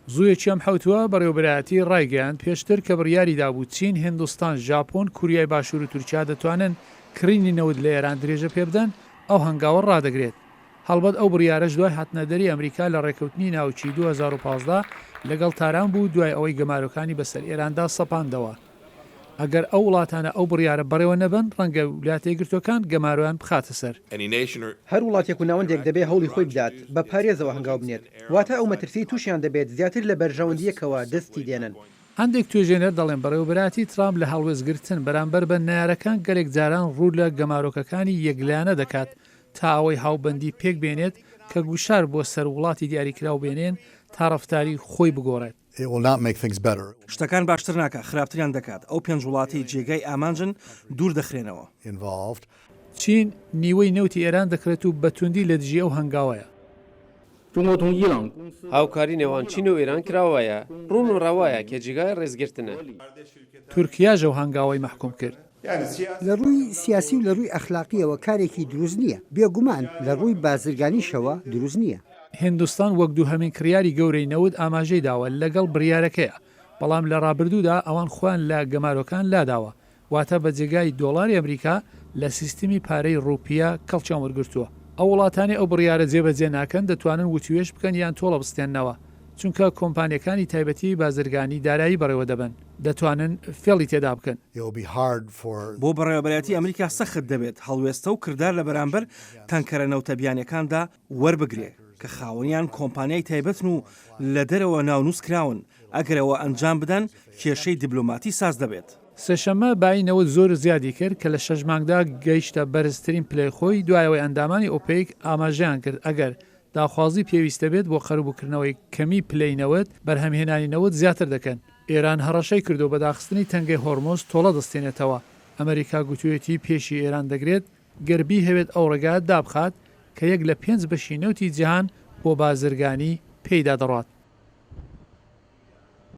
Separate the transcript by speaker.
Speaker 1: زوویەکی ئەم حوتووە بەڕێوەبەرایەتی ڕایگەیاند پێشتر کە بڕیاری دابوو چین، هیندستان، ژاپۆن، کوریای باشوور و تورکیا دەتوانن کڕینی نەوت لە ئێران درێژە پێ بدەن، ئەو هەنگاوە ڕادەگرێت. هەڵبەت ئەو بڕیارەش دوای هاتنەدەری ئەمریکا لە ڕێکەوتنی ناوچی 2015 لەگەڵ تاران بوو دوای ئەوەی گەمارۆکانی بەسەر ئێراندا سەپاندەوە. ئەگەر ئەو وڵاتانە ئەو بڕیارە بەڕێوە نەبن، ڕەنگە ویلایەتە یەکگرتووەکان گەمارۆیان بخاتە سەر.
Speaker 2: هەر وڵاتێک و ناوەندێک دەبێت هەوڵی خۆی بدات بە پارێزەوە هەنگاو بنێت، واتە ئەو مەترسی تووشیان دەبێت زیاتر لە بەرژەوەندیەکەوە دەستی دێنن.
Speaker 1: هەندێک توێژێنەر دەڵێن بەڕێوەبەراتی ترامپ لە هەڵوێزگرتن بەرامبەر بە نایارەکان گەلێک جاران ڕوو لە گەمارۆکەکانی یەکلایەنە دەکات تا ئەوەی هاوبەندی پێک بێنێت کە گوشار بۆ سەر وڵاتی دیاریکراو بێنێن تا ڕەفتاری خۆی بگۆڕێت.
Speaker 3: شتەکان باشتر ناکە، خراپتریان دەکات. ئەو پێنج وڵاتی جێگای ئامانجن دوور دەخرێنەوە.
Speaker 1: چین نیوەی نەوتی ئێران دەکرێت و بەتوندی لە دژی ئەو هەنگاوەیە.
Speaker 4: هاوکاری نێوان چین و ئێران کراوایە، ڕوون و ڕەوایە کە جێگای ڕێزگرتنە.
Speaker 1: تورکیاژە و هەنگاوەی محکوم کرد.
Speaker 5: لە ڕووی سیاسی و لە ڕووی ئەخلاقیەوە کارێکی دروست نییە، بێگومان لە ڕووی بازرگانیشەوە دروست نییە.
Speaker 1: هیندستان وەک دووهەمین کریاری گەورەی نەوت ئاماژەی داوە لەگەڵ بڕیارەکەیە، بەڵام لە ڕابردوودا ئەوان خۆیان لە گەمارۆکان لاداوە، واتە بە جێگای دۆڵاری ئەمریکا لە سیستمی پارەی ڕوپیا کەڵکیان وەرگرتووە. ئەو وڵاتانی ئەو بڕیارە جێبەجێ ناکەن دەتوانن وتوێش بکەن یان تۆڵە بستێننەوە، چونکە کۆمپانیەکانی تایبەتی بازرگانی دارایی بەڕێوە دەبن، دەتوانن فێڵی تێدا بکەن.
Speaker 3: بۆ بەڕێوەبەرەتی ئەمریکا سەخت دەبێت هەڵوێستە و کردار لە بەرامبەر تەنکەرە نەوتەبیانەکاندا وەربگرێ کە خاوەنیان کۆمپانیای تایبەتن و لە دەرەوە ناونووس کراون. ئەگەرەوە ئەنجام بدەن کێشەی دیبلۆماتی ساز دەبێت.
Speaker 1: سێشەممە باینەوە زۆر زیادی کرد کە لە 6 مانگدا گەیشتە بەرزترین پلەی خۆی دوایەوەی ئەندامانی ئۆپێک ئاماژەیان کرد ئەگەر داخوازی پێویستە بێت بۆ خەروبکردنەوەی کەمی پلەینەوەت بەرهەمهێنانی نەوت زیاتر دەکەن. ئێران هەڕەشەی کردو بە داخستنی تەنگەی هۆرمۆز تۆڵە دەستێنێتەوە. ئەمریکا گوتوێتی پێشی ئێران دەگرێت گەربی هەوێت ئەو ڕێگات دابخات کە یەک لە 5 بەشی نەوتی جیهان بۆ بازرگانی پێیدا دەڕات.